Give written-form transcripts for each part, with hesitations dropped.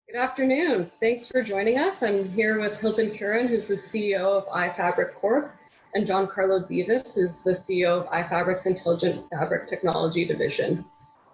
Good afternoon. Thanks for joining us. I'm here with Hilton Curran, who's the CEO of iFabric Corp, and John Carlo Beavis, who's the CEO of iFabric's Intelligent Fabric Technology Division.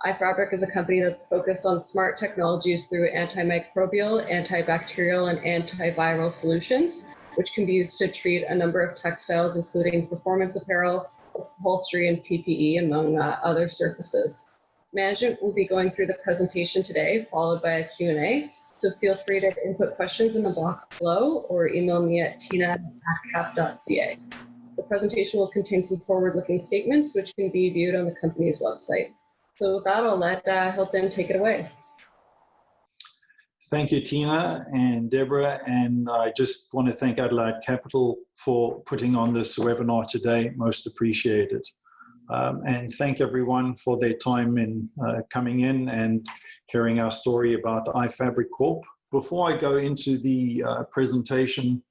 iFabric is a company that's focused on smart technologies through antimicrobial, antibacterial, and antiviral solutions, which can be used to treat a number of textiles, including performance apparel, upholstery, and PPE, among other surfaces. Management will be going through the presentation today, followed by a Q&A. So feel free to input questions in the box below or email me at tina@cap.ca. The presentation will contain some forward-looking statements which can be viewed on the company's website. So with that, I'll let Hilton take it away. Thank you, Tina and Deborah, and I just want to thank Adelaide Capital for putting on this webinar today. Most appreciated. And thank everyone for their time in coming in and hearing our story about iFabric Corp. Before I go into the presentation,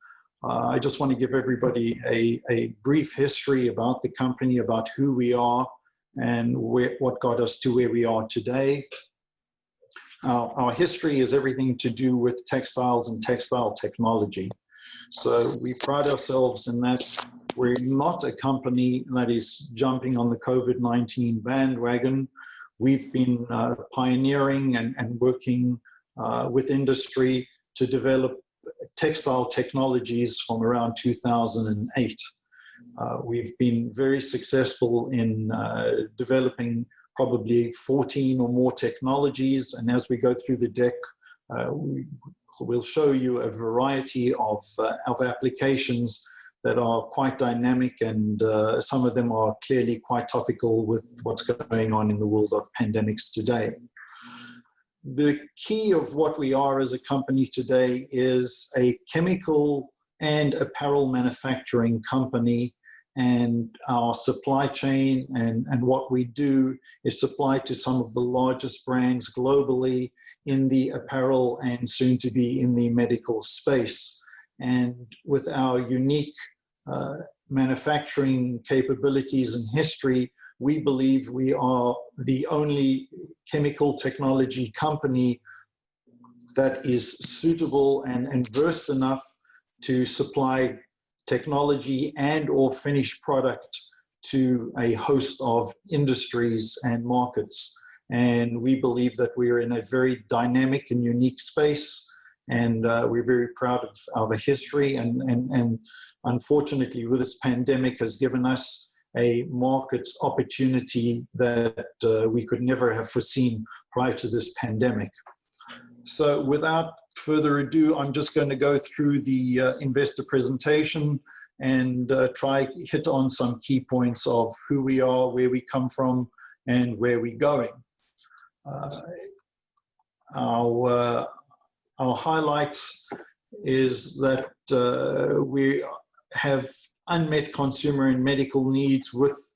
I just want to give everybody a brief history about the company, about who we are and what got us to where we are today. Our history is everything to do with textiles and textile technology. So we pride ourselves in that we're not a company that is jumping on the COVID-19 bandwagon. We've been pioneering and working with industry to develop textile technologies from around 2008. We've been very successful in developing probably 14 or more technologies, and as we go through the deck, we'll show you a variety of applications that are quite dynamic, and some of them are clearly quite topical with what's going on in the world of pandemics today. The key of what we are as a company today is a chemical and apparel manufacturing company, and our supply chain and what we do is supply to some of the largest brands globally in the apparel and soon to be in the medical space. And with our unique manufacturing capabilities and history, we believe we are the only chemical technology company that is suitable and versed enough to supply technology and or finished product to a host of industries and markets. And we believe that we are in a very dynamic and unique space, and we're very proud of our history, and unfortunately with this pandemic has given us a market opportunity that we could never have foreseen prior to this pandemic. So without further ado, I'm just going to go through the investor presentation and try hit on some key points of who we are, where we come from, and where we're going. Our highlights is that we have unmet consumer and medical needs with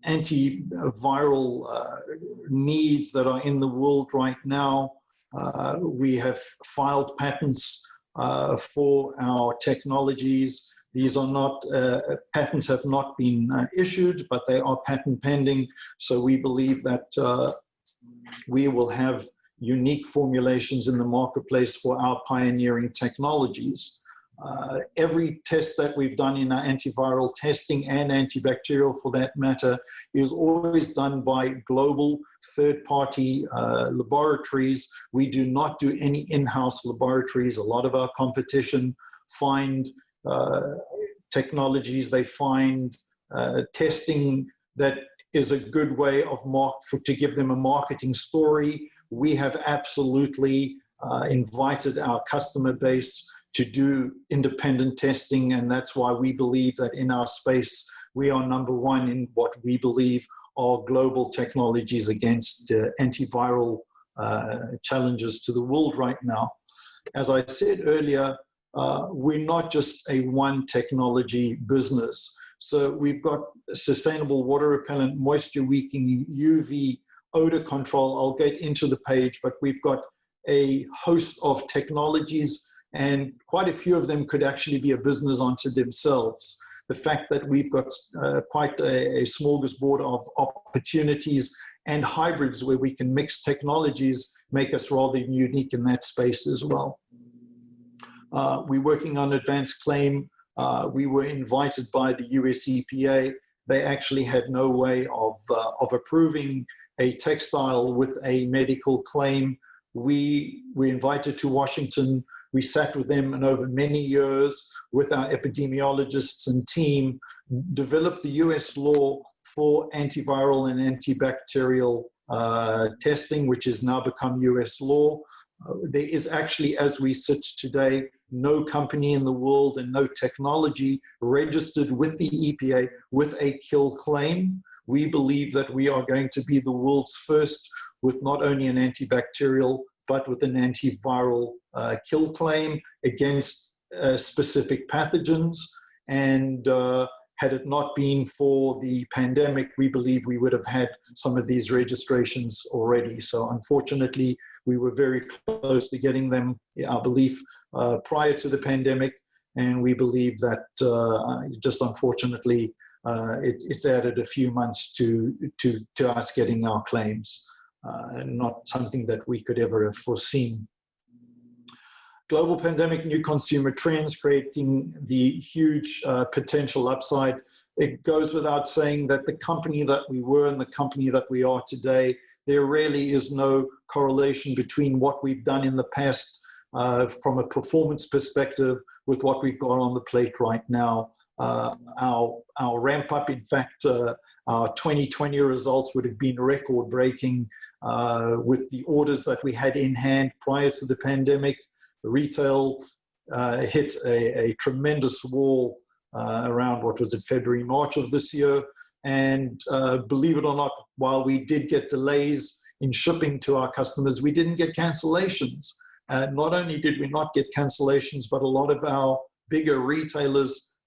antiviral needs that are in the world right now. We have filed patents for our technologies. These are not, patents have not been issued, but they are patent pending. So we believe that we will have unique formulations in the marketplace for our pioneering technologies. Every test that we've done in our antiviral testing and antibacterial for that matter is always done by global third-party laboratories. We do not do any in-house laboratories. A lot of our competition find technologies, they find testing that is a good way of to give them a marketing story. We have absolutely invited our customer base to do independent testing, and that's why we believe that in our space we are number one in what we believe are global technologies against antiviral challenges to the world right now. As I said earlier, we're not just a one technology business. So we've got sustainable water repellent, moisture weakening, UV, odor control. I'll get into the page, but we've got a host of technologies, and quite a few of them could actually be a business unto themselves. The fact that we've got quite a smorgasbord of opportunities and hybrids where we can mix technologies make us rather unique in that space as well. We're working on advanced claim. We were invited by the US EPA. They actually had no way of approving a textile with a medical claim. We were invited to Washington. We sat with them, and over many years with our epidemiologists and team, developed the US law for antiviral and antibacterial testing, which has now become US law. There is actually, as we sit today, no company in the world and no technology registered with the EPA with a kill claim. We believe that we are going to be the world's first with not only an antibacterial, but with an antiviral kill claim against specific pathogens. And had it not been for the pandemic, we believe we would have had some of these registrations already. So unfortunately, we were very close to getting them, I believe, prior to the pandemic. And we believe that just unfortunately, it's added a few months to us getting our claims, not something that we could ever have foreseen. Global pandemic, new consumer trends creating the huge potential upside. It goes without saying that the company that we were and the company that we are today, there really is no correlation between what we've done in the past from a performance perspective with what we've got on the plate right now. Our ramp up, in fact, our 2020 results would have been record breaking with the orders that we had in hand prior to the pandemic. Retail hit a tremendous wall around, what was it, February, March of this year. And believe it or not, while we did get delays in shipping to our customers, we didn't get cancellations. Not only did we not get cancellations, but a lot of our bigger retailers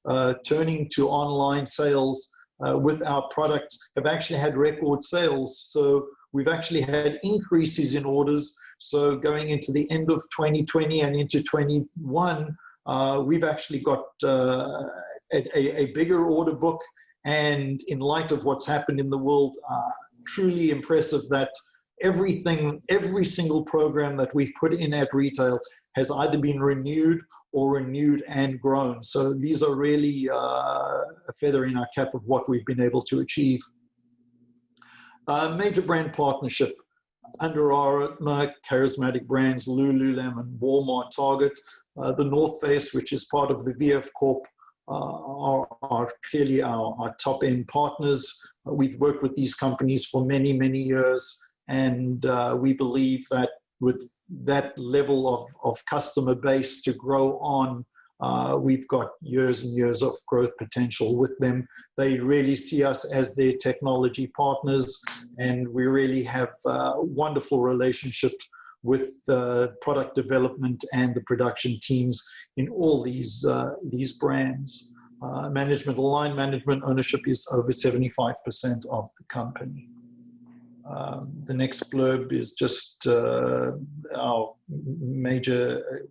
turning to online sales with our products have actually had record sales. So we've actually had increases in orders. So going into the end of 2020 and into 21, we've actually got a bigger order book. And in light of what's happened in the world, truly impressive that every single program that we've put in at retail has either been renewed or renewed and grown. So these are really a feather in our cap of what we've been able to achieve. Major brand partnership. Under Armour, charismatic brands, Lululemon, Walmart, Target, the North Face, which is part of the VF Corp, are clearly our top-end partners. We've worked with these companies for many, many years, and we believe that with that level of customer base to grow on, we've got years and years of growth potential with them. They really see us as their technology partners, and we really have a wonderful relationship with product development and the production teams in all these brands. Management, aligned management ownership is over 75% of the company. The next blurb is just our major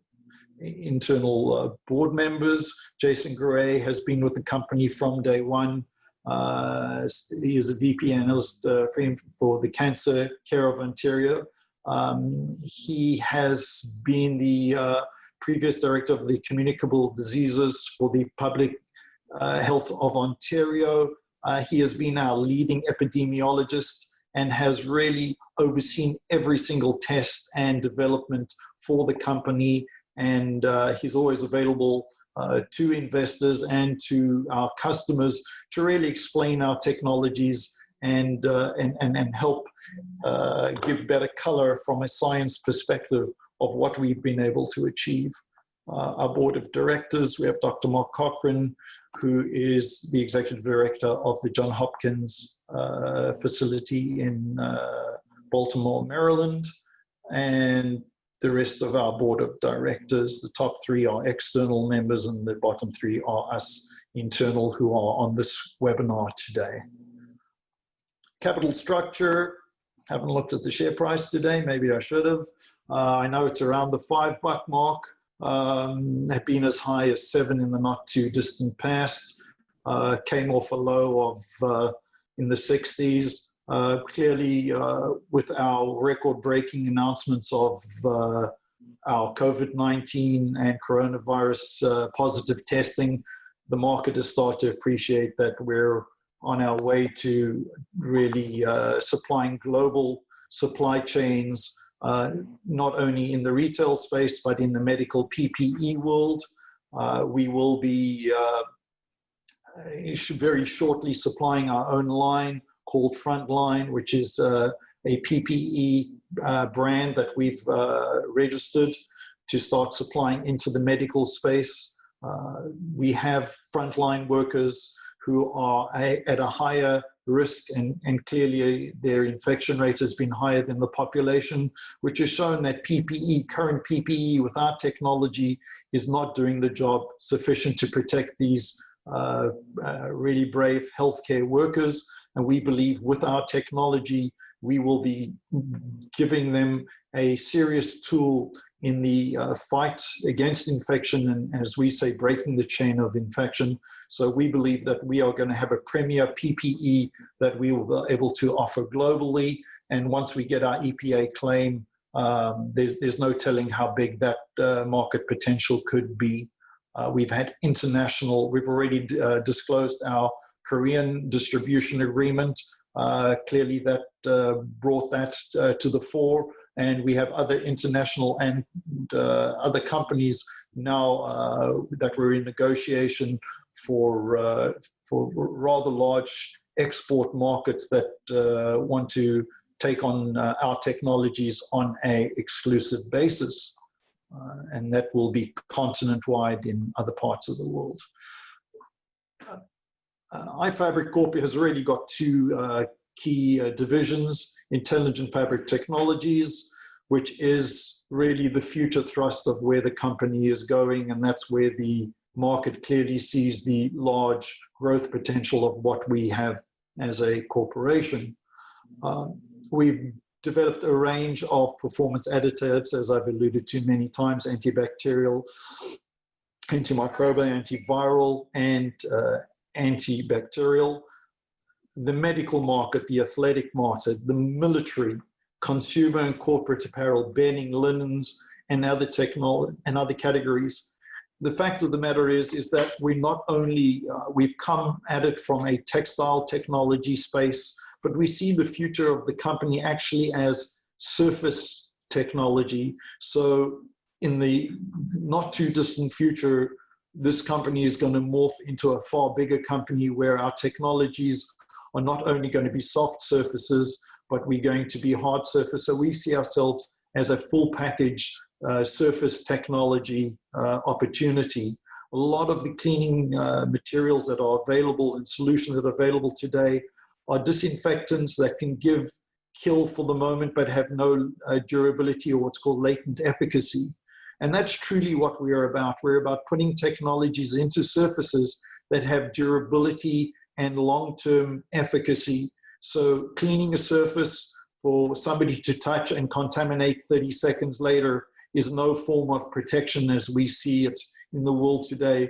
internal board members. Jason Gray has been with the company from day one. He is a VP analyst for the Cancer Care of Ontario. He has been the previous director of the communicable diseases for the Public Health of Ontario. He has been our leading epidemiologist and has really overseen every single test and development for the company. And he's always available to investors and to our customers to really explain our technologies and help give better color from a science perspective of what we've been able to achieve. Our board of directors, we have Dr. Mark Cochran, who is the executive director of the Johns Hopkins facility in Baltimore, Maryland, and the rest of our board of directors. The top three are external members and the bottom three are us internal who are on this webinar today. Capital structure, haven't looked at the share price today, maybe I should have. I know it's around the $5 mark. Have been as high as 7 in the not too distant past. Came off a low of in the 60s. Clearly, with our record-breaking announcements of our COVID-19 and coronavirus positive testing, the market has started to appreciate that we're on our way to really supplying global supply chains, not only in the retail space, but in the medical PPE world. We will be very shortly supplying our own line called Frontline, which is a PPE brand that we've registered to start supplying into the medical space. We have frontline workers who are at a higher risk, and clearly their infection rate has been higher than the population, which has shown that PPE, current PPE without technology, is not doing the job sufficient to protect these really brave healthcare workers. And we believe with our technology, we will be giving them a serious tool in the fight against infection and, as we say, breaking the chain of infection. So we believe that we are going to have a premier PPE that we will be able to offer globally. And once we get our EPA claim, there's no telling how big that market potential could be. We've had we've already disclosed our Korean distribution agreement. Clearly that brought that to the fore. And we have other international and other companies now that we're in negotiation for rather large export markets that want to take on our technologies on an exclusive basis. And that will be continent-wide in other parts of the world. iFabric Corp has really got two key divisions: Intelligent Fabric Technologies, which is really the future thrust of where the company is going, and that's where the market clearly sees the large growth potential of what we have as a corporation. We've developed a range of performance additives, as I've alluded to many times: antibacterial, antimicrobial, antiviral, and antibacterial. The medical market, the athletic market, the military, consumer and corporate apparel, bedding, linens, and other technology and other categories. The fact of the matter is that we not only we've come at it from a textile technology space, but we see the future of the company actually as surface technology. So in the not too distant future, this company is going to morph into a far bigger company where our technologies are not only going to be soft surfaces, but we're going to be hard surface. So we see ourselves as a full package surface technology opportunity. A lot of the cleaning materials that are available and solutions that are available today are disinfectants that can kill for the moment, but have no durability or what's called latent efficacy. And that's truly what we are about. We're about putting technologies into surfaces that have durability and long-term efficacy. So cleaning a surface for somebody to touch and contaminate 30 seconds later is no form of protection as we see it in the world today.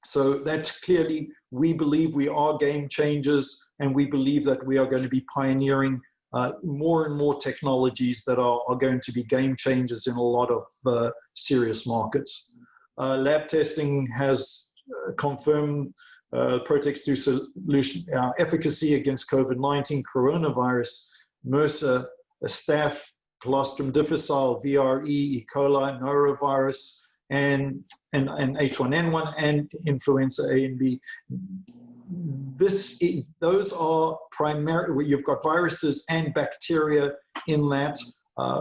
So that's clearly, we believe we are game changers, and we believe that we are going to be pioneering more and more technologies that are going to be game changers in a lot of serious markets. Lab testing has confirmed Protex 2 solution efficacy against COVID-19, coronavirus, MRSA, Staph, Colostrum difficile, VRE, E. coli, norovirus, and H1N1, and influenza A and B. Those are primarily, you've got viruses and bacteria in that.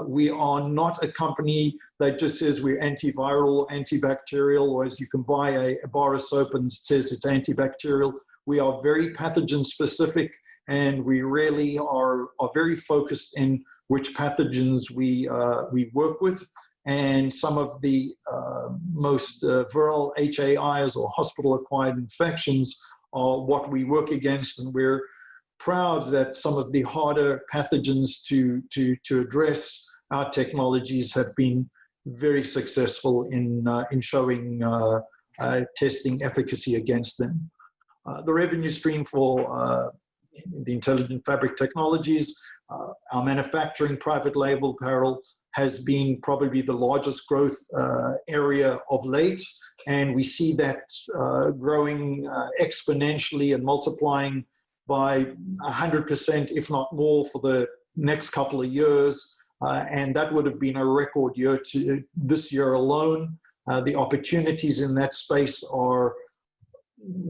We are not a company that just says we're antiviral, antibacterial, or as you can buy a bar of soap and it says it's antibacterial. We are very pathogen specific, and we really are very focused in which pathogens we work with. And some of the most viral HAIs, or hospital-acquired infections, are what we work against, and we're proud that some of the harder pathogens to address, our technologies have been very successful in showing testing efficacy against them. The revenue stream for the Intelligent Fabric Technologies. Our manufacturing private label apparel has been probably the largest growth area of late, and we see that growing exponentially and multiplying by 100%, if not more, for the next couple of years. And that would have been a record year to this year alone. The opportunities in that space are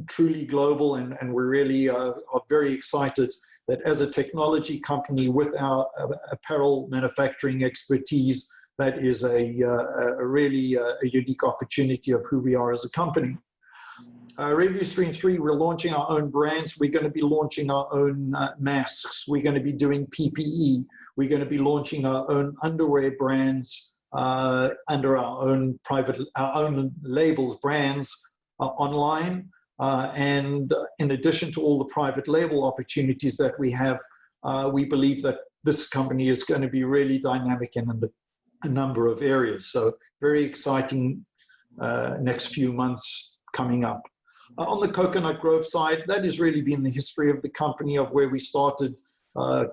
truly global, and we really are very excited that as a technology company with our apparel manufacturing expertise, that is a really unique opportunity of who we are as a company. Review Stream 3, we're launching our own brands. We're going to be launching our own masks. We're going to be doing PPE. We're going to be launching our own underwear brands under our own labels, brands online. And in addition to all the private label opportunities that we have, we believe that this company is going to be really dynamic in a number of areas. So very exciting next few months coming up. On the Coconut Grove side, that has really been the history of the company, of where we started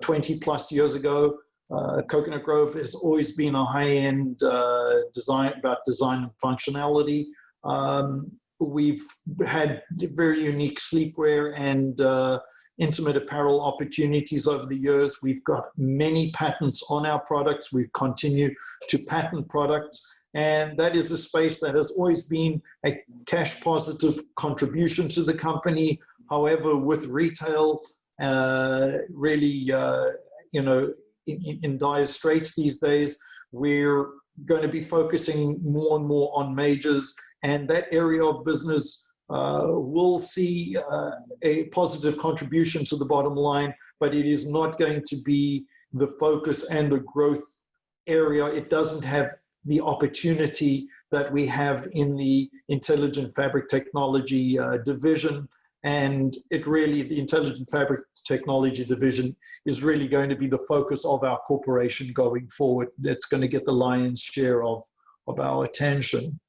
20 plus years ago. Coconut Grove has always been a high-end design, about design and functionality. We've had very unique sleepwear and intimate apparel opportunities over the years. We've got many patents on our products. We continue to patent products. And that is a space that has always been a cash positive contribution to the company. However, with retail really, in dire straits these days, we're going to be focusing more and more on majors, and that area of business will see a positive contribution to the bottom line, but it is not going to be the focus and the growth area. It doesn't have the opportunity that we have in the Intelligent Fabric Technology division. And it really, the Intelligent Fabric Technology division is really going to be the focus of our corporation going forward. It's going to get the lion's share of our attention.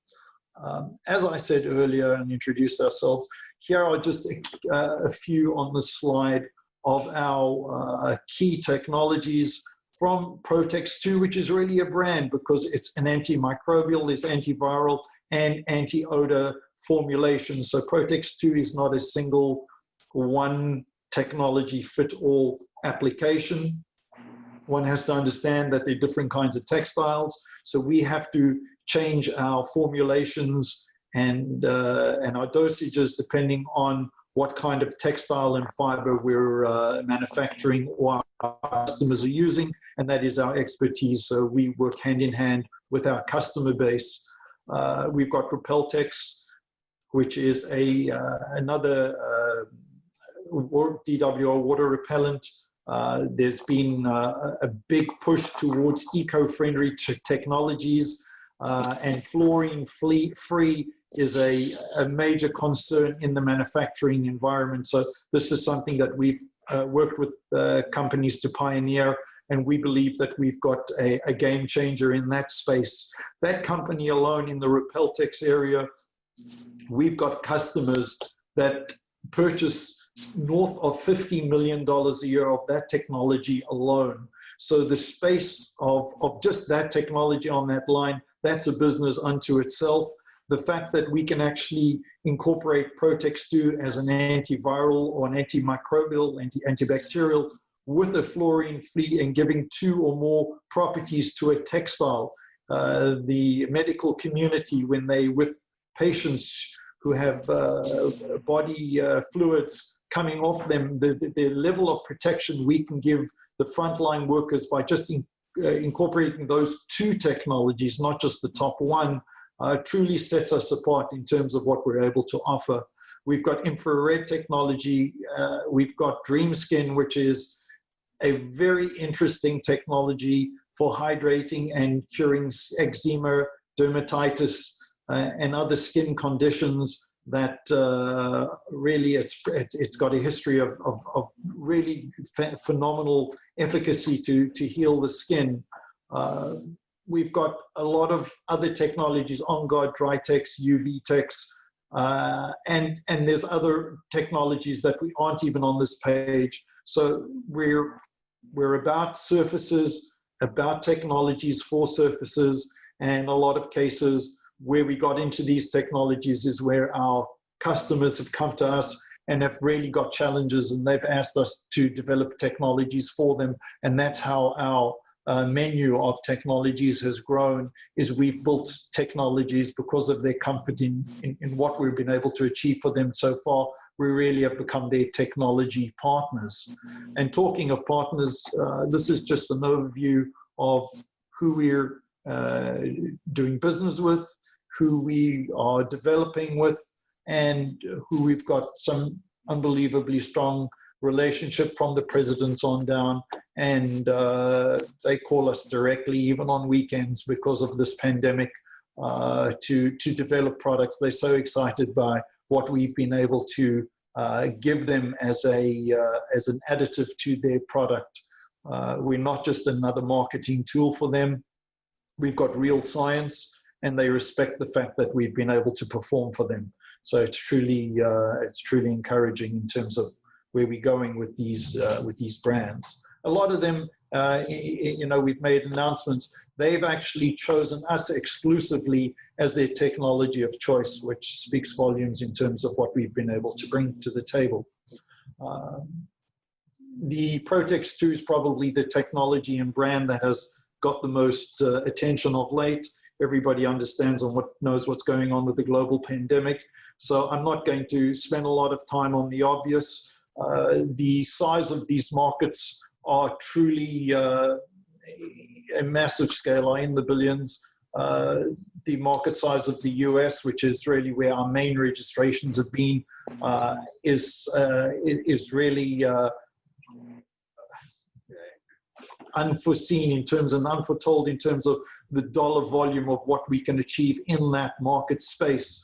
As I said earlier and introduced ourselves, here are just a few on the slide of our key technologies from Protex 2, which is really a brand because it's an antimicrobial, there's antiviral and anti-odor formulation. So Protex 2 is not a single one technology fit all application. One has to understand that there are different kinds of textiles. So we have to change our formulations and our dosages depending on what kind of textile and fiber we're manufacturing or our customers are using, and that is our expertise. So we work hand in hand with our customer base. We've got Repeltex, which is another DWR water repellent. There's been a big push towards eco-friendly technologies, and fluorine-free is a major concern in the manufacturing environment. So this is something that we've worked with companies to pioneer, and we believe that we've got a game changer in that space. That company alone in the Repeltex area, we've got customers that purchase north of $50 million a year of that technology alone. So the space of just that technology on that line, that's a business unto itself. The fact that we can actually incorporate Protex 2 as an antiviral or an antimicrobial, antibacterial with a fluorine-free and giving two or more properties to a textile. The medical community, when they with patients who have body fluids coming off them, the level of protection we can give the frontline workers by just incorporating those two technologies, not just the top one, truly sets us apart in terms of what we're able to offer. We've got infrared technology. We've got DreamSkin, which is a very interesting technology for hydrating and curing eczema, dermatitis, and other skin conditions that really it's got a history of really phenomenal efficacy to heal the skin. We've got a lot of other technologies, On-Guard, Drytex, UV-Tex, and there's other technologies that we aren't even on this page. So we're about surfaces, about technologies for surfaces, and a lot of cases where we got into these technologies is where our customers have come to us and have really got challenges, and they've asked us to develop technologies for them. And that's how our menu of technologies has grown, is we've built technologies because of their comfort in what we've been able to achieve for them so far. We really have become their technology partners. And talking of partners, this is just an overview of who we're doing business with, who we are developing with, and who we've got some unbelievably strong relationship from the presidents on down. And they call us directly, even on weekends, because of this pandemic, to develop products. They're so excited by what we've been able to give them as an additive to their product. We're not just another marketing tool for them. We've got real science, and they respect the fact that we've been able to perform for them. So it's truly encouraging in terms of where we're going with these brands. A lot of them, we've made announcements. They've actually chosen us exclusively as their technology of choice, which speaks volumes in terms of what we've been able to bring to the table. The Protex 2 is probably the technology and brand that has got the most attention of late. Everybody understands and knows what's going on with the global pandemic. So I'm not going to spend a lot of time on the obvious. The size of these markets are truly a massive scale, are in the billions. The market size of the US, which is really where our main registrations have been, is really unforeseen in terms and unforetold in terms of the dollar volume of what we can achieve in that market space.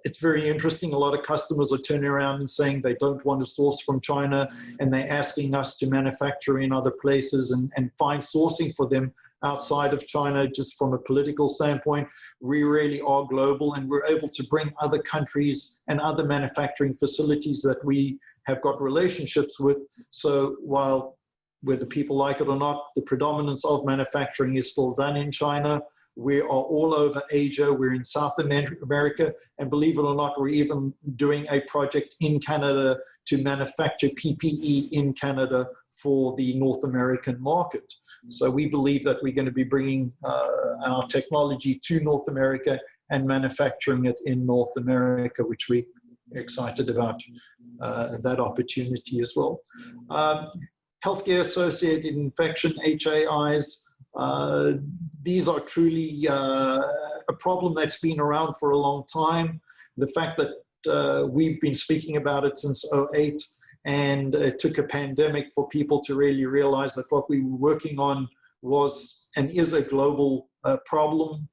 It's very interesting. A lot of customers are turning around and saying they don't want to source from China, and they're asking us to manufacture in other places and find sourcing for them outside of China. Just from a political standpoint, we really are global, and we're able to bring other countries and other manufacturing facilities that we have got relationships with. So while whether people like it or not, the predominance of manufacturing is still done in China. We are all over Asia. We're in South America. And believe it or not, we're even doing a project in Canada to manufacture PPE in Canada for the North American market. So we believe that we're going to be bringing our technology to North America and manufacturing it in North America, which we're excited about that opportunity as well. Healthcare-associated infection, HAIs, these are truly a problem that's been around for a long time. The fact that we've been speaking about it since 2008, and it took a pandemic for people to really realize that what we were working on was and is a global problem.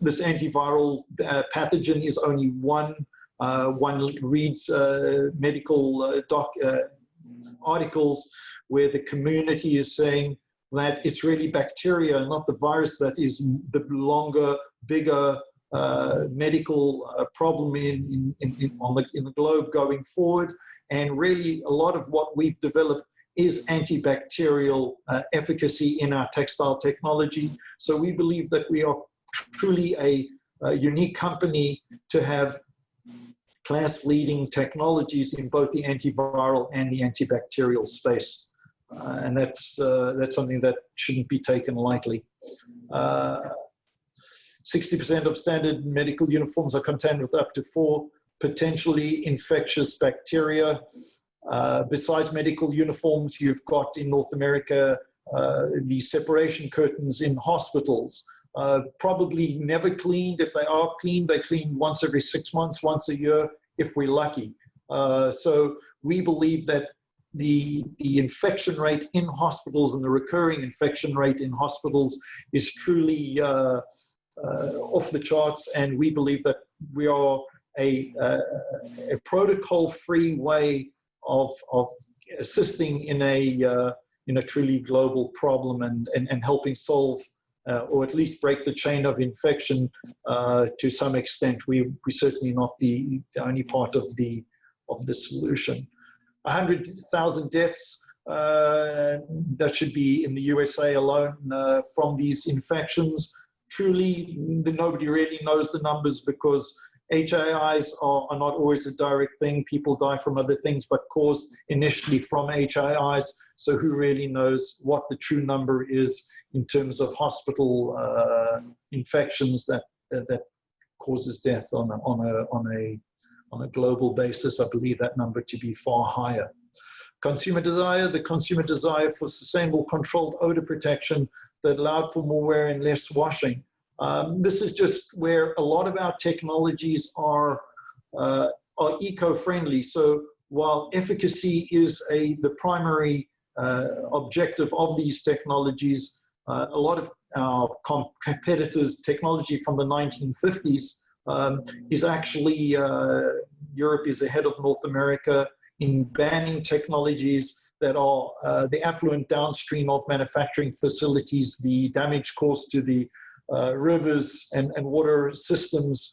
This antiviral pathogen is only one. One reads medical articles where the community is saying that it's really bacteria, not the virus, that is the longer, bigger medical problem in the globe going forward. And really, a lot of what we've developed is antibacterial efficacy in our textile technology. So we believe that we are truly a unique company to have class-leading technologies in both the antiviral and the antibacterial space. And that's something that shouldn't be taken lightly. 60% of standard medical uniforms are contained with up to 4 potentially infectious bacteria. Besides medical uniforms, you've got in North America the separation curtains in hospitals. Probably never cleaned. If they are cleaned, they clean once every 6 months, once a year, if we're lucky. So we believe that the infection rate in hospitals and the recurring infection rate in hospitals is truly off the charts, and we believe that we are a protocol-free way of assisting in a truly global problem and helping solve or at least break the chain of infection to some extent. We're certainly not the only part of the solution. 100,000 deaths that should be in the USA alone from these infections. Truly, nobody really knows the numbers because HAIs are not always a direct thing. People die from other things, but caused initially from HAIs. So who really knows what the true number is in terms of hospital infections that causes death on a global basis? I believe that number to be far higher. Consumer desire, the consumer desire for sustainable controlled odor protection that allowed for more wear and less washing. This is just where a lot of our technologies are eco-friendly. So while efficacy is the primary objective of these technologies, a lot of our competitors' technology from the 1950s is actually, Europe is ahead of North America in banning technologies that are the affluent downstream of manufacturing facilities, the damage caused to the rivers and water systems.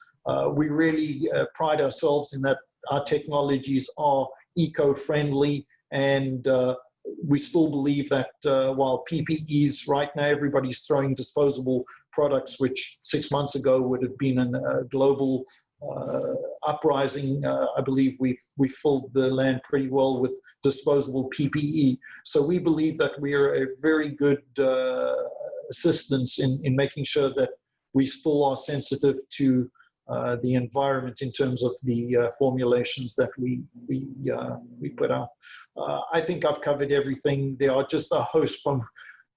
We really pride ourselves in that our technologies are eco-friendly, and we still believe that while PPEs right now, everybody's throwing disposable products, which 6 months ago would have been a global uprising. I believe we filled the land pretty well with disposable PPE. So we believe that we are a very good assistance in making sure that we still are sensitive to the environment in terms of the formulations that we put out. I think I've covered everything. There are just a host from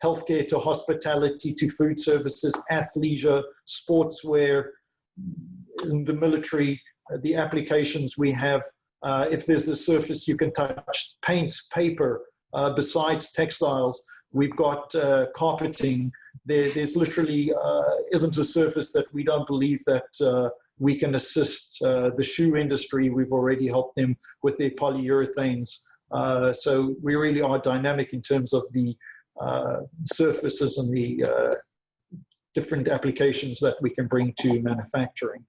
healthcare to hospitality to food services, athleisure, sportswear, in the military, the applications we have. If there's a surface you can touch, paints, paper, besides textiles, we've got carpeting. There's literally isn't a surface that we don't believe that we can assist the shoe industry. We've already helped them with their polyurethanes. So we really are dynamic in terms of the surfaces and the different applications that we can bring to manufacturing.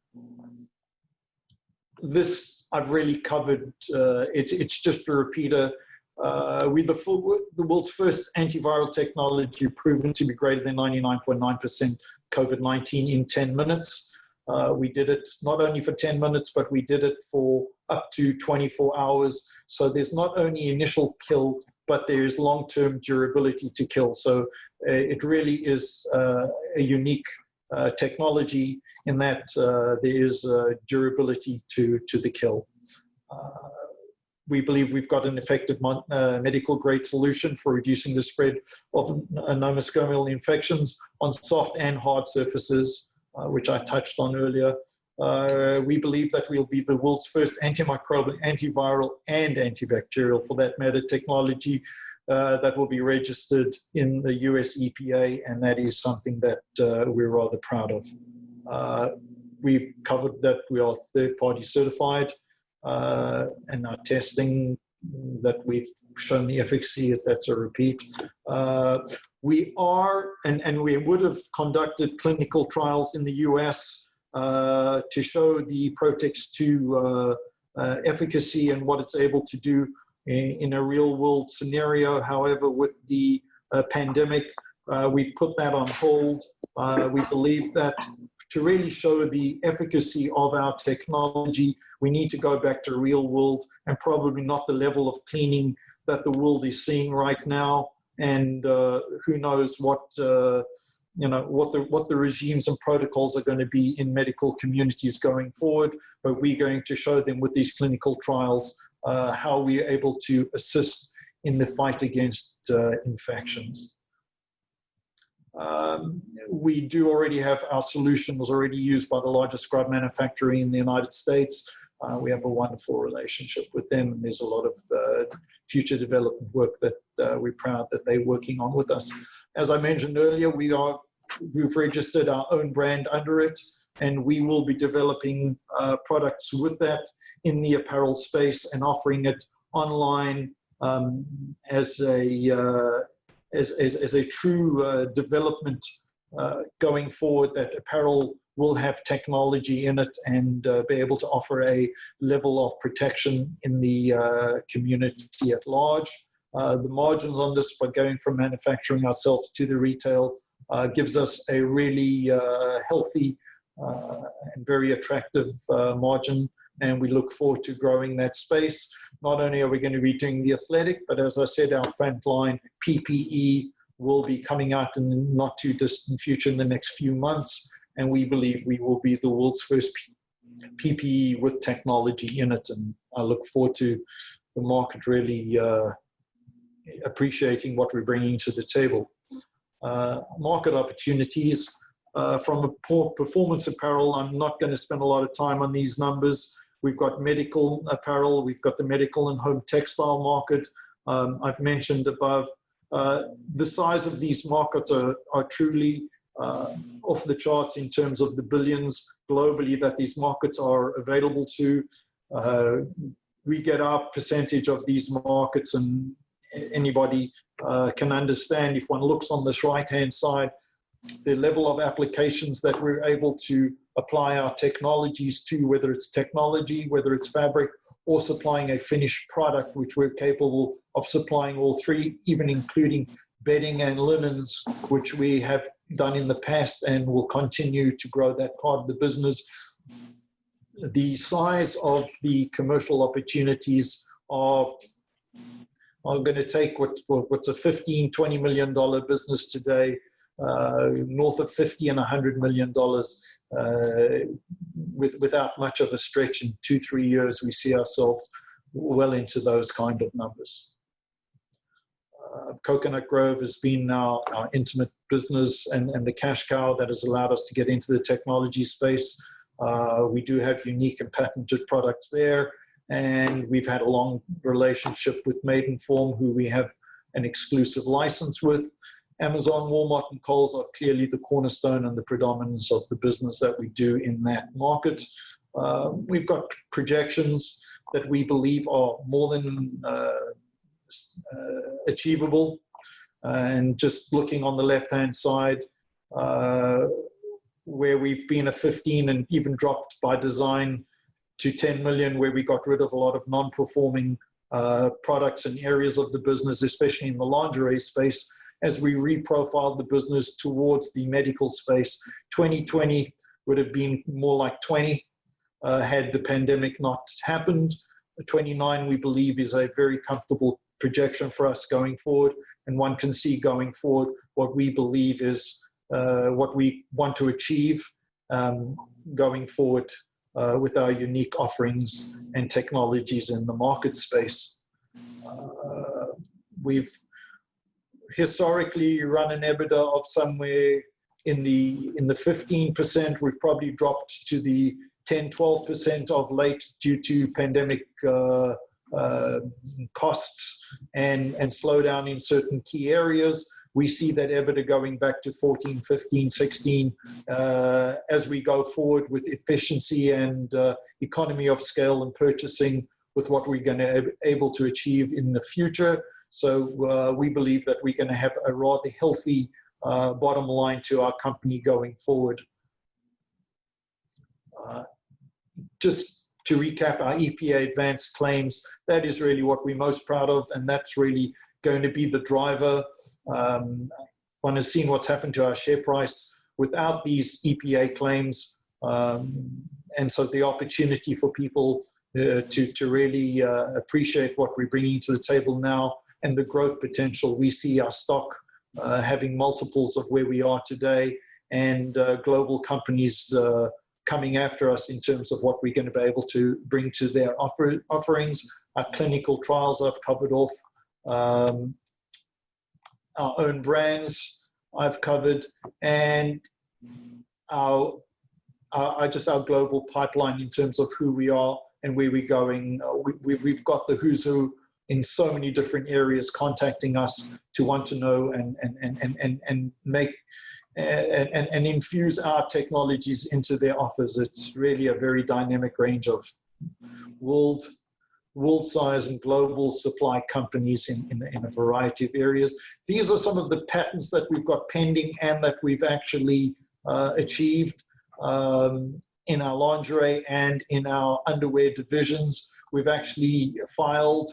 This I've really covered. It's just a repeater. We're the world's first antiviral technology proven to be greater than 99.9% COVID-19 in 10 minutes. We did it not only for 10 minutes, but we did it for up to 24 hours. So there's not only initial kill, but there is long-term durability to kill. So it really is a unique technology in that there is durability to the kill. We believe we've got an effective medical grade solution for reducing the spread of nosocomial infections on soft and hard surfaces, which I touched on earlier. We believe that we'll be the world's first antimicrobial, antiviral, and antibacterial, for that matter, technology that will be registered in the US EPA, and that is something that we're rather proud of. We've covered that we are third-party certified, and our testing that we've shown the efficacy, that's a repeat. We are, and we would have conducted clinical trials in the US to show the Protex 2 efficacy and what it's able to do in a real world scenario. However, with the pandemic, we've put that on hold. We believe that to really show the efficacy of our technology, we need to go back to real world, and probably not the level of cleaning that the world is seeing right now. And who knows what what the regimes and protocols are going to be in medical communities going forward. But we're going to show them with these clinical trials how we're able to assist in the fight against infections. We do already have our solutions already used by the largest scrub manufacturer in the United States. We have a wonderful relationship with them, and there's a lot of future development work that we're proud that they're working on with us. As I mentioned earlier, we've registered our own brand under it, and we will be developing products with that in the apparel space and offering it online as a true development going forward that apparel will have technology in it and be able to offer a level of protection in the community at large. The margins on this, by going from manufacturing ourselves to the retail, gives us a really healthy and very attractive margin, and we look forward to growing that space. Not only are we going to be doing the athletic, but as I said, our frontline PPE will be coming out in the not too distant future in the next few months, and we believe we will be the world's first PPE with technology in it, and I look forward to the market really appreciating what we're bringing to the table. Market opportunities from a poor performance apparel. I'm not going to spend a lot of time on these numbers. We've got medical apparel, we've got the medical and home textile market. I've mentioned above, the size of these markets are truly off the charts in terms of the billions globally that these markets are available to. We get our percentage of these markets, and anybody can understand, if one looks on this right-hand side, the level of applications that we're able to apply our technologies to, whether it's technology, whether it's fabric, or supplying a finished product, which we're capable of supplying all three, even including bedding and linens, which we have done in the past and will continue to grow that part of the business. The size of the commercial opportunities are going to take what's a $15–20 million business today, north of $50 and $100 million, without much of a stretch. In 2–3 years, we see ourselves well into those kind of numbers. Coconut Grove has been our intimate business and the cash cow that has allowed us to get into the technology space. We do have unique and patented products there, and we've had a long relationship with Maidenform, who we have an exclusive license with. Amazon, Walmart, and Kohl's are clearly the cornerstone and the predominance of the business that we do in that market. We've got projections that we believe are more than achievable. And just looking on the left-hand side, where we've been at 15 and even dropped by design to 10 million, where we got rid of a lot of non-performing products and areas of the business, especially in the lingerie space, as we reprofiled the business towards the medical space. 2020 would have been more like 20 had the pandemic not happened. 29, we believe, is a very comfortable projection for us going forward, and one can see going forward what we believe is what we want to achieve going forward with our unique offerings and technologies in the market space. We've historically run an EBITDA of somewhere in the 15%. We've probably dropped to the 10–12% of late due to pandemic costs and slowdown in certain key areas. We see that EBITDA going back to 14, 15, 16 as we go forward with efficiency and economy of scale and purchasing with what we're going to be able to achieve in the future. So we believe that we're going to have a rather healthy bottom line to our company going forward. Just to recap our EPA advanced claims, that is really what we're most proud of, and that's really going to be the driver. One has seen what's happened to our share price without these EPA claims, and so the opportunity for people to really appreciate what we're bringing to the table now and the growth potential. We see our stock having multiples of where we are today, and global companies coming after us in terms of what we're going to be able to bring to their offerings. Our clinical trials I've covered off. Our own brands I've covered, and our global pipeline in terms of who we are and where we're going. We've got the who's who in so many different areas contacting us to want to know and make and infuse our technologies into their offers. It's really a very dynamic range of world world-size and global supply companies in a variety of areas. These are some of the patents that we've got pending and that we've actually achieved in our lingerie and in our underwear divisions. We've actually filed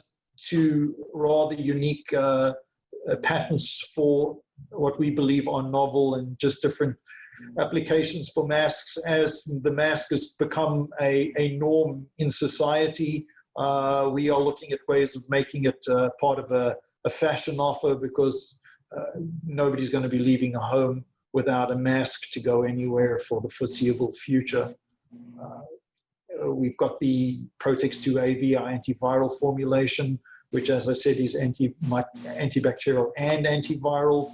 2 rather unique patents for what we believe are novel and just different applications for masks. As the mask has become a norm in society, we are looking at ways of making it part of a fashion offer, because nobody's going to be leaving a home without a mask to go anywhere for the foreseeable future. We've got the Protex 2AB, our antiviral formulation, which, as I said, is antibacterial and antiviral.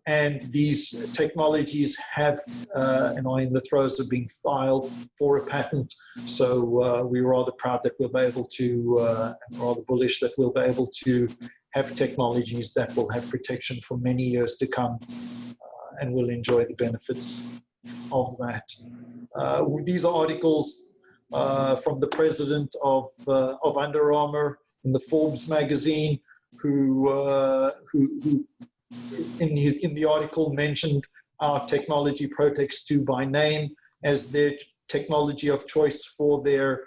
And these technologies have and are in the throes of being filed for a patent. So we're rather proud that we'll be able to, and rather bullish that we'll be able to have technologies that will have protection for many years to come, and we'll enjoy the benefits of that. These are articles from the president of Under Armour in the Forbes magazine, who in the article mentioned our technology Protex 2 by name as their technology of choice for their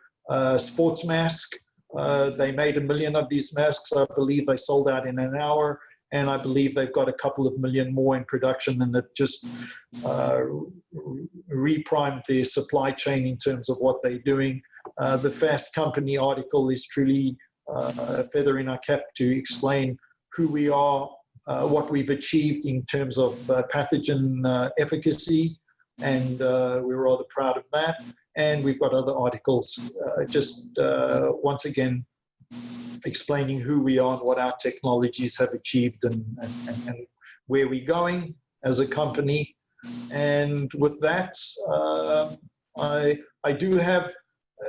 sports mask. They made 1 million of these masks. I believe they sold out in an hour, and I believe they've got a couple of million more in production, and it just reprimed their supply chain in terms of what they're doing. The Fast Company article is truly a feather in our cap to explain who we are, what we've achieved in terms of pathogen efficacy, and we're rather proud of that. And we've got other articles just once again explaining who we are and what our technologies have achieved, and where we're going as a company. And with that, I do have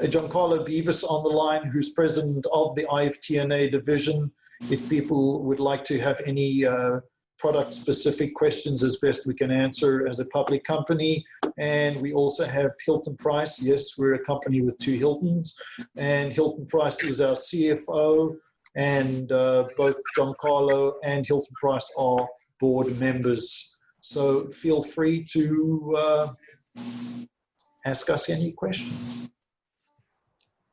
Giancarlo Beavis on the line, who's president of the IFTNA division. If people would like to have any product-specific questions, as best we can answer as a public company. And we also have Hilton Price. Yes, we're a company with 2 Hiltons, and Hilton Price is our CFO, and both Giancarlo and Hilton Price are board members. So feel free to ask us any questions.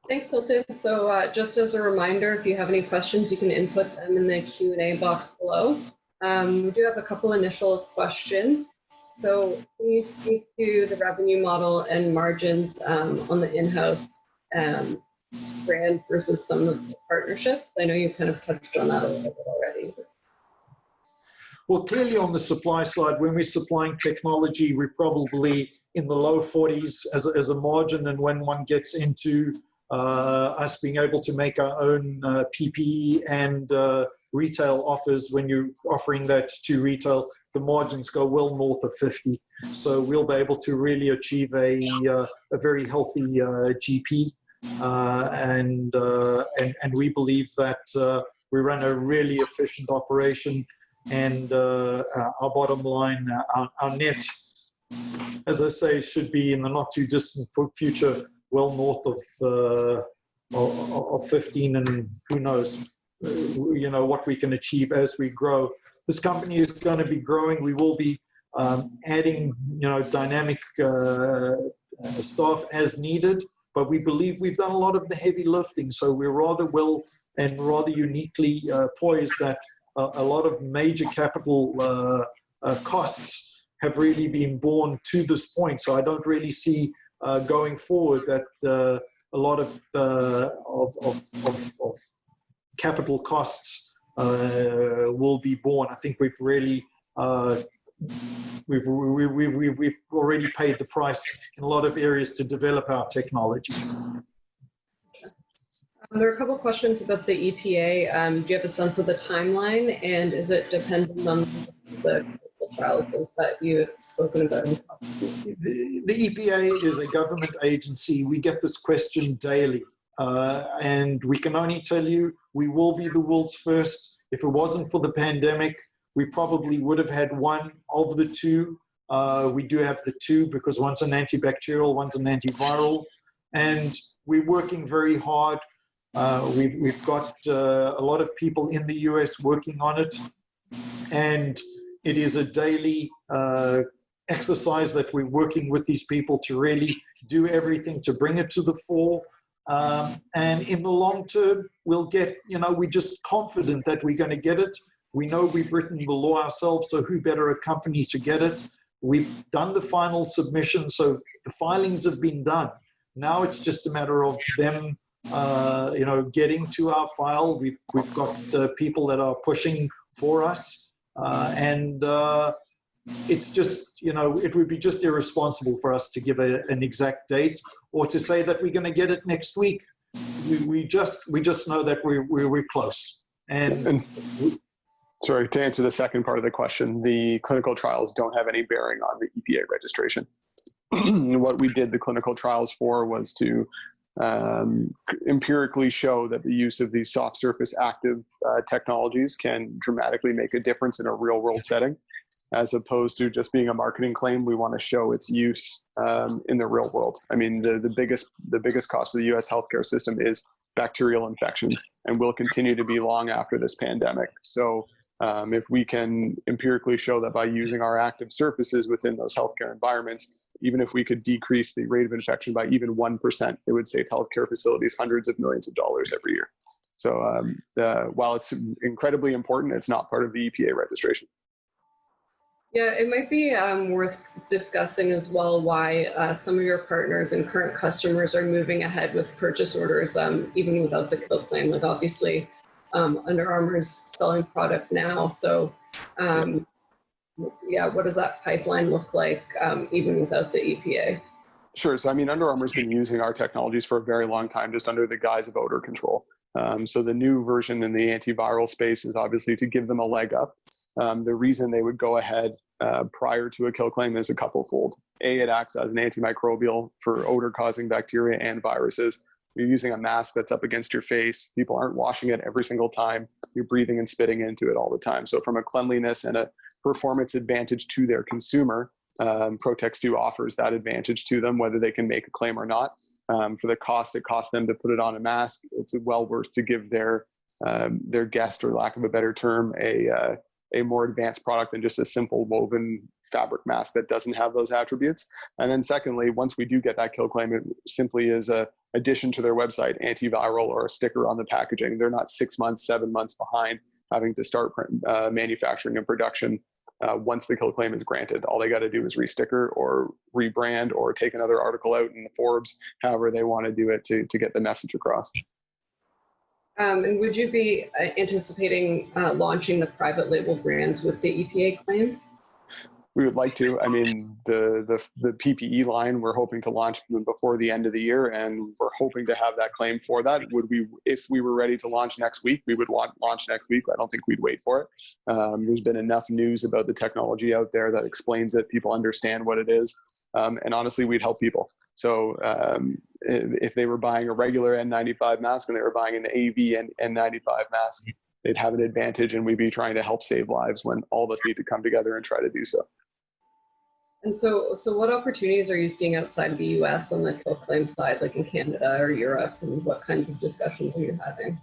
Thanks, Hilton. So just as a reminder, if you have any questions, you can input them in the Q&A box below. We do have a couple initial questions. So can you speak to the revenue model and margins on the in-house brand versus some of the partnerships? I know you kind of touched on that a little bit already. Well, clearly on the supply side, when we're supplying technology, we're probably in the low 40s as a margin. And when one gets into us being able to make our own PPE and retail offers, when you're offering that to retail, the margins go well north of 50. So we'll be able to really achieve a very healthy GP. And we believe that we run a really efficient operation, and our bottom line, our net, as I say, should be in the not too distant future well north of 15, and who knows, you know, what we can achieve as we grow. This company is going to be growing. We will be adding, you know, dynamic staff as needed, but we believe we've done a lot of the heavy lifting. So we're rather well and rather uniquely poised that a lot of major capital costs have really been borne to this point. So I don't really see going forward that a lot of capital costs will be borne. I think we've really we've already paid the price in a lot of areas to develop our technologies. There are a couple of questions about the EPA. Do you have a sense of the timeline, and is it dependent on the clinical trials that you have spoken about? The EPA is a government agency. We get this question daily, and we can only tell you we will be the world's first. If it wasn't for the pandemic, we probably would have had one of the two. We do have the two because one's an antibacterial, one's an antiviral, and we're working very hard We've got a lot of people in the US working on it, and it is a daily exercise that we're working with these people to really do everything to bring it to the fore. And in the long term, we'll get, we're just confident that we're going to get it. We know we've written the law ourselves, so who better a company to get it? We've done the final submission, so the filings have been done. Now it's just a matter of them, getting to our file. We've got people that are pushing for us, and it's just, it would be just irresponsible for us to give an exact date or to say that we're going to get it next week. We just know that we're close. And sorry, to answer the second part of the question, the clinical trials don't have any bearing on the EPA registration. What we did the clinical trials for was to empirically show that the use of these soft surface active technologies can dramatically make a difference in a real world setting. As opposed to just being a marketing claim, we want to show its use in the real world. I mean, the biggest cost of the U.S. healthcare system is bacterial infections, and will continue to be long after this pandemic. So, if we can empirically show that by using our active surfaces within those healthcare environments, even if we could decrease the rate of infection by even 1%, it would save healthcare facilities hundreds of millions of dollars every year. So, while it's incredibly important, it's not part of the EPA registration. Yeah, it might be worth discussing as well why some of your partners and current customers are moving ahead with purchase orders even without the kill claim. Like obviously, Under Armour is selling product now, so what does that pipeline look like even without the EPA? Sure. So I mean, Under Armour's been using our technologies for a very long time, just under the guise of odor control. So the new version in the antiviral space is obviously to give them a leg up. The reason they would go ahead prior to a kill claim is a couple-fold. A, it acts as an antimicrobial for odor-causing bacteria and viruses. You're using a mask that's up against your face. People aren't washing it every single time. You're breathing and spitting into it all the time. So from a cleanliness and a performance advantage to their consumer, Protex 2 offers that advantage to them, whether they can make a claim or not. For the cost it costs them to put it on a mask, it's well worth to give their guest, or lack of a better term, a more advanced product than just a simple woven fabric mask that doesn't have those attributes. And then secondly, once we do get that kill claim, it simply is a addition to their website, antiviral, or a sticker on the packaging. They're not 6 months, 7 months behind having to start manufacturing and production. Once the kill claim is granted, all they got to do is resticker or rebrand or take another article out in the Forbes, however they want to do it to get the message across. And would you be anticipating launching the private label brands with the EPA claim? We would like to. I mean, the PPE line, we're hoping to launch before the end of the year, and we're hoping to have that claim for that. If we were ready to launch next week, we would launch next week. I don't think we'd wait for it. There's been enough news about the technology out there that explains it. People understand what it is. And honestly, we'd help people. So if they were buying a regular N95 mask and they were buying an AV and N95 mask, they'd have an advantage, and we'd be trying to help save lives when all of us need to come together and try to do so. And so what opportunities are you seeing outside of the US on the kill claim side, like in Canada or Europe, and what kinds of discussions are you having?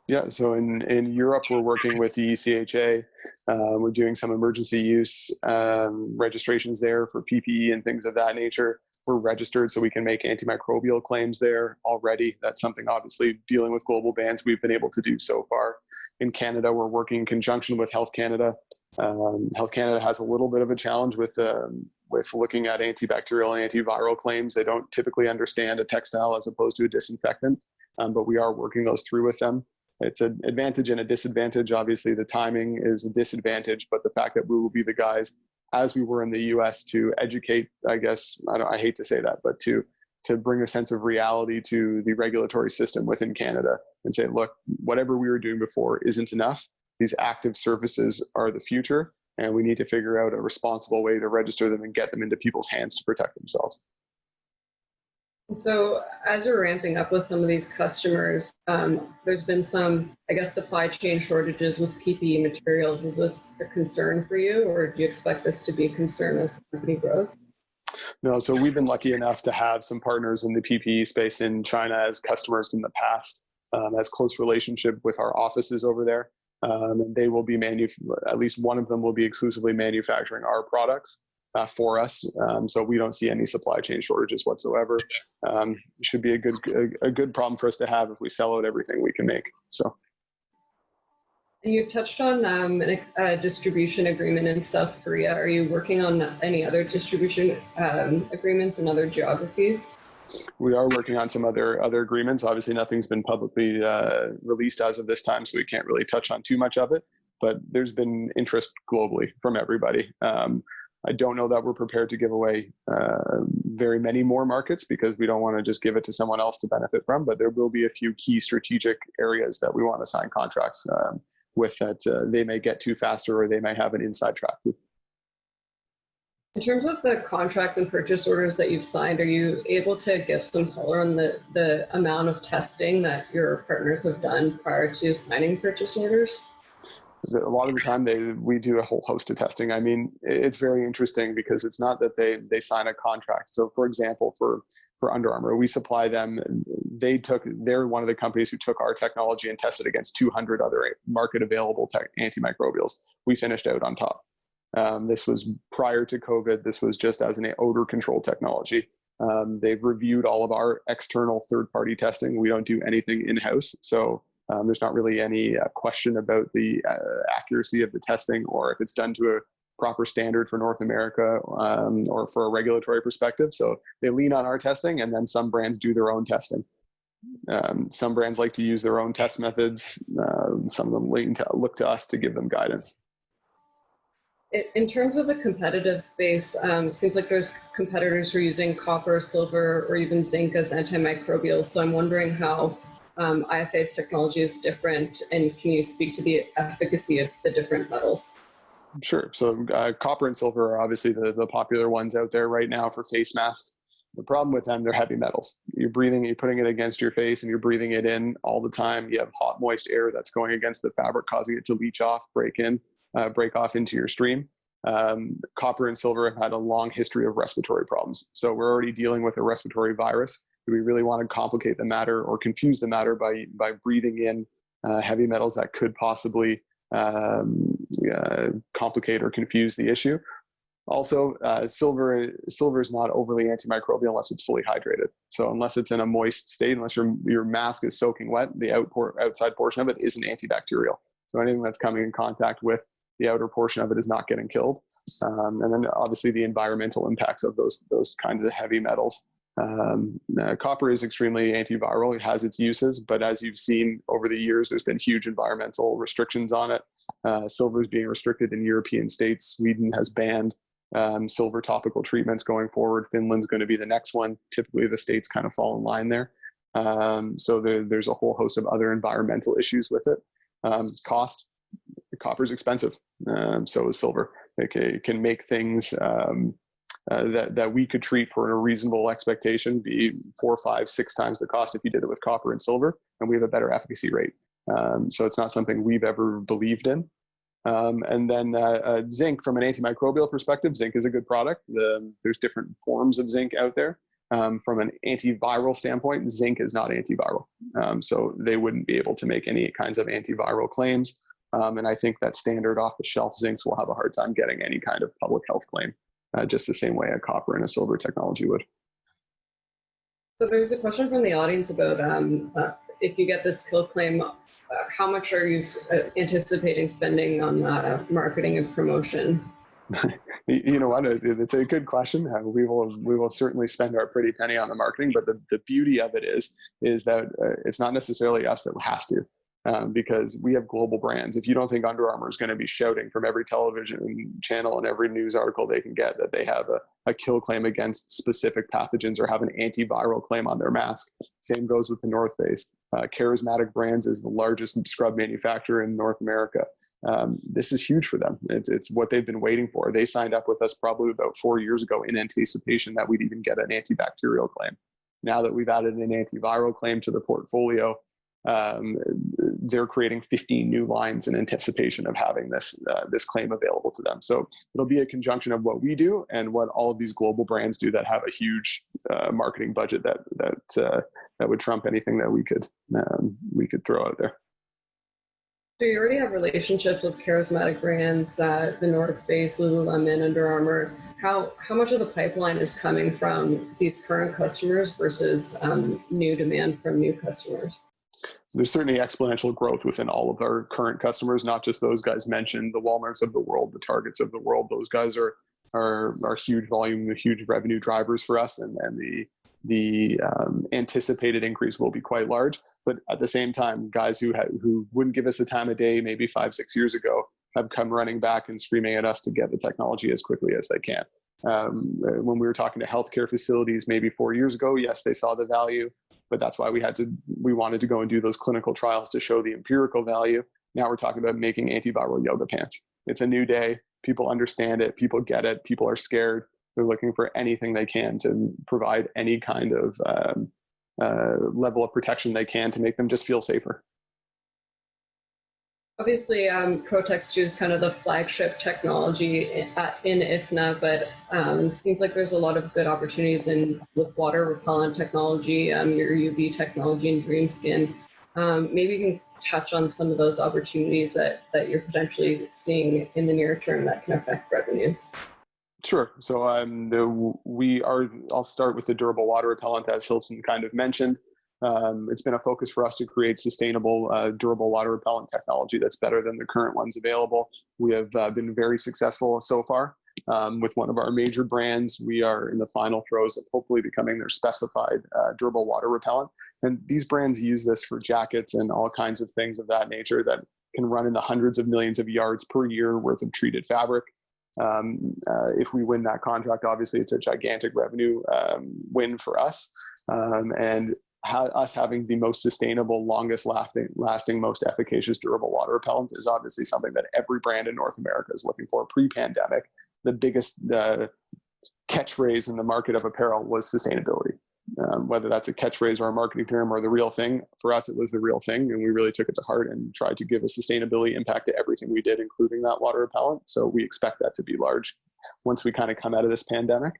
Yeah, so in Europe, we're working with the ECHA. We're doing some emergency use registrations there for PPE and things of that nature. We're registered so we can make antimicrobial claims there already. That's something, obviously, dealing with global bans, we've been able to do so far. In Canada, we're working in conjunction with Health Canada. Health Canada has a little bit of a challenge with looking at antibacterial and antiviral claims. They don't typically understand a textile as opposed to a disinfectant, but we are working those through with them. It's an advantage and a disadvantage. Obviously, the timing is a disadvantage, but the fact that we will be the guys, as we were in the US, to educate, I guess, I hate to say that, but to bring a sense of reality to the regulatory system within Canada and say, look, whatever we were doing before isn't enough. These active surfaces are the future, and we need to figure out a responsible way to register them and get them into people's hands to protect themselves. And so as you're ramping up with some of these customers, there's been some, I guess, supply chain shortages with PPE materials. Is this a concern for you, or do you expect this to be a concern as the company grows? No, so we've been lucky enough to have some partners in the PPE space in China as customers in the past. has close relationship with our offices over there. And they will be at least one of them will be exclusively manufacturing our products for us. So we don't see any supply chain shortages whatsoever. It should be a good problem for us to have if we sell out everything we can make. So. And you touched on a distribution agreement in South Korea. Are you working on any other distribution agreements in other geographies? We are working on some other agreements. Obviously, nothing's been publicly released as of this time, so we can't really touch on too much of it. But there's been interest globally from everybody. I don't know that we're prepared to give away very many more markets because we don't want to just give it to someone else to benefit from. But there will be a few key strategic areas that we want to sign contracts with that they may get to faster or they may have an inside track to. In terms of the contracts and purchase orders that you've signed, are you able to give some color on the amount of testing that your partners have done prior to signing purchase orders? A lot of the time we do a whole host of testing. I mean, it's very interesting because it's not that they sign a contract. So for example, for Under Armour, we supply them, they're one of the companies who took our technology and tested against 200 other market available antimicrobials. We finished out on top. This was prior to COVID. This was just as an odor control technology. They've reviewed all of our external third-party testing. We don't do anything in-house. So there's not really any question about the accuracy of the testing or if it's done to a proper standard for North America or for a regulatory perspective. So they lean on our testing, and then some brands do their own testing. Some brands like to use their own test methods. Some of them look to us to give them guidance. In terms of the competitive space, it seems like there's competitors who are using copper, silver, or even zinc as antimicrobials. So I'm wondering how IFA's technology is different, and can you speak to the efficacy of the different metals? Sure. So copper and silver are obviously the popular ones out there right now for face masks. The problem with them, they're heavy metals. You're putting it against your face and you're breathing it in all the time. You have hot, moist air that's going against the fabric, causing it to leach off, break off into your stream. Copper and silver have had a long history of respiratory problems. So we're already dealing with a respiratory virus. Do we really want to complicate the matter or confuse the matter by breathing in heavy metals that could possibly complicate or confuse the issue? Also, silver is not overly antimicrobial unless it's fully hydrated. So unless it's in a moist state, unless your mask is soaking wet, the outside portion of it isn't antibacterial. So anything that's coming in contact with the outer portion of it is not getting killed. And then obviously the environmental impacts of those kinds of heavy metals. Copper is extremely antiviral. It has its uses, but as you've seen over the years, there's been huge environmental restrictions on it. Silver is being restricted in European states. Sweden has banned silver topical treatments going forward. Finland's going to be the next one. Typically, the states kind of fall in line there. So there's a whole host of other environmental issues with it. Cost. Copper is expensive. So is silver. It can make things that we could treat for a reasonable expectation be 4, 5, 6 times the cost if you did it with copper and silver, and we have a better efficacy rate. So it's not something we've ever believed in. And then zinc, from an antimicrobial perspective, zinc is a good product. There's different forms of zinc out there. From an antiviral standpoint, zinc is not antiviral. So they wouldn't be able to make any kinds of antiviral claims. And I think that standard off-the-shelf zincs will have a hard time getting any kind of public health claim, just the same way a copper and a silver technology would. So there's a question from the audience about if you get this kill claim, how much are you anticipating spending on marketing and promotion? You know what? It's a good question. We will certainly spend our pretty penny on the marketing, but the beauty of it is that it's not necessarily us that has to. Because we have global brands. If you don't think Under Armour is going to be shouting from every television channel and every news article they can get that they have a kill claim against specific pathogens or have an antiviral claim on their mask. Same goes with the North Face. Charismatic Brands is the largest scrub manufacturer in North America. This is huge for them. It's what they've been waiting for. They signed up with us probably about 4 years ago in anticipation that we'd even get an antibacterial claim. Now that we've added an antiviral claim to the portfolio, they're creating 15 new lines in anticipation of having this claim available to them. So it'll be a conjunction of what we do and what all of these global brands do that have a huge marketing budget that would trump anything that we could throw out there. So you already have relationships with charismatic brands, the North Face, Lululemon, Under Armour. How much of the pipeline is coming from these current customers versus new demand from new customers? There's certainly exponential growth within all of our current customers, not just those guys mentioned, the Walmarts of the world, the Targets of the world. Those guys are huge volume, huge revenue drivers for us, and the anticipated increase will be quite large. But at the same time, guys who wouldn't give us the time of day maybe 5-6 years ago have come running back and screaming at us to get the technology as quickly as they can. When we were talking to healthcare facilities maybe 4 years ago, yes, they saw the value, but that's why we wanted to go and do those clinical trials to show the empirical value. Now we're talking about making antiviral yoga pants. It's a new day. People understand it. People get it. People are scared. They're looking for anything they can to provide any kind of level of protection they can to make them just feel safer. Obviously, Protex 2 is kind of the flagship technology in IFNA, but it seems like there's a lot of good opportunities with water repellent technology, your UV technology, and DreamSkin. Maybe you can touch on some of those opportunities that you're potentially seeing in the near term that can affect revenues. Sure. So I'll start with the durable water repellent, as Hilton kind of mentioned. It's been a focus for us to create sustainable, durable water repellent technology that's better than the current ones available. We have been very successful so far. With one of our major brands, we are in the final throes of hopefully becoming their specified durable water repellent. And these brands use this for jackets and all kinds of things of that nature that can run in the hundreds of millions of yards per year worth of treated fabric. If we win that contract, obviously it's a gigantic revenue win for us. And us having the most sustainable, longest lasting, most efficacious durable water repellent is obviously something that every brand in North America is looking for. Pre-pandemic, the biggest catchphrase in the market of apparel was sustainability. Whether that's a catchphrase or a marketing term or the real thing, for us it was the real thing, and we really took it to heart and tried to give a sustainability impact to everything we did, including that water repellent. So we expect that to be large once we kind of come out of this pandemic.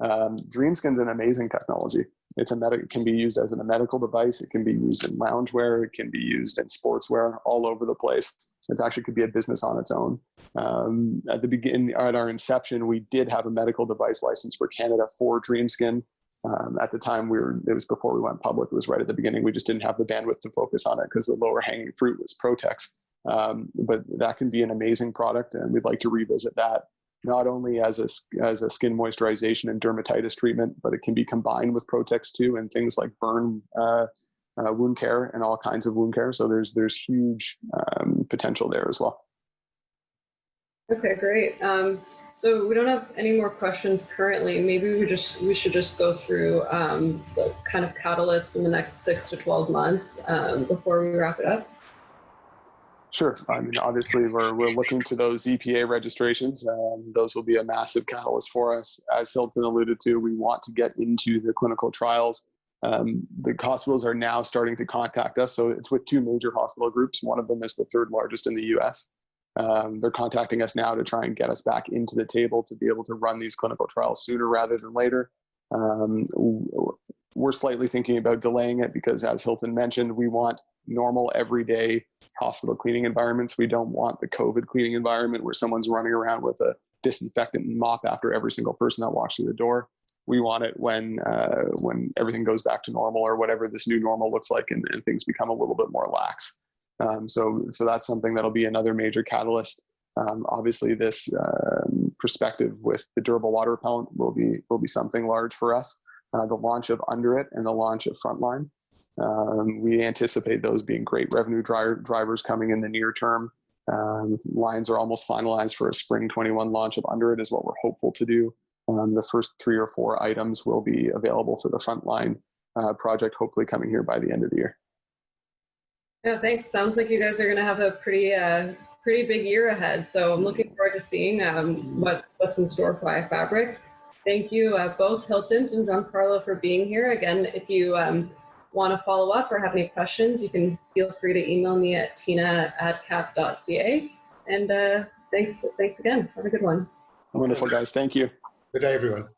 DreamSkin's an amazing technology. It can be used as a medical device. It can be used in loungewear. It can be used in sportswear, all over the place. It actually could be a business on its own. At the beginning, at our inception, we did have a medical device license for Canada for DreamSkin. At the time, it was before we went public. It was right at the beginning. We just didn't have the bandwidth to focus on it because the lower hanging fruit was Protex. But that can be an amazing product, and we'd like to revisit that, not only as a skin moisturization and dermatitis treatment, but it can be combined with Protex 2 and things like burn wound care and all kinds of wound care. So there's huge potential there as well. Okay, great. So we don't have any more questions currently. Maybe we should just go through the kind of catalysts in the next 6 to 12 months before we wrap it up. Sure. I mean, obviously, we're looking to those EPA registrations. Those will be a massive catalyst for us. As Hilton alluded to, we want to get into the clinical trials. The hospitals are now starting to contact us. So it's with 2 major hospital groups. One of them is the 3rd largest in the U.S. They're contacting us now to try and get us back into the table to be able to run these clinical trials sooner rather than later. We're slightly thinking about delaying it because, as Hilton mentioned, we want normal, everyday hospital cleaning environments. We don't want the COVID cleaning environment where someone's running around with a disinfectant and mop after every single person that walks through the door. We want it when everything goes back to normal, or whatever this new normal looks like, and things become a little bit more lax. So that's something that'll be another major catalyst. Obviously, this perspective with the durable water repellent will be something large for us. The launch of Under It and the launch of Frontline. We anticipate those being great revenue drivers coming in the near term. Lines are almost finalized for a spring 21 launch of Under It is what we're hopeful to do. The first 3 or 4 items will be available for the Frontline project, hopefully coming here by the end of the year. Yeah, thanks. Sounds like you guys are going to have a pretty big year ahead. So I'm looking forward to seeing what's in store for iFabric. Thank you both, Hiltons and Giancarlo, for being here. Again, if you want to follow up or have any questions, you can feel free to email me at tina@cap.ca. And thanks again. Have a good one. Wonderful, guys. Thank you. Good day, everyone.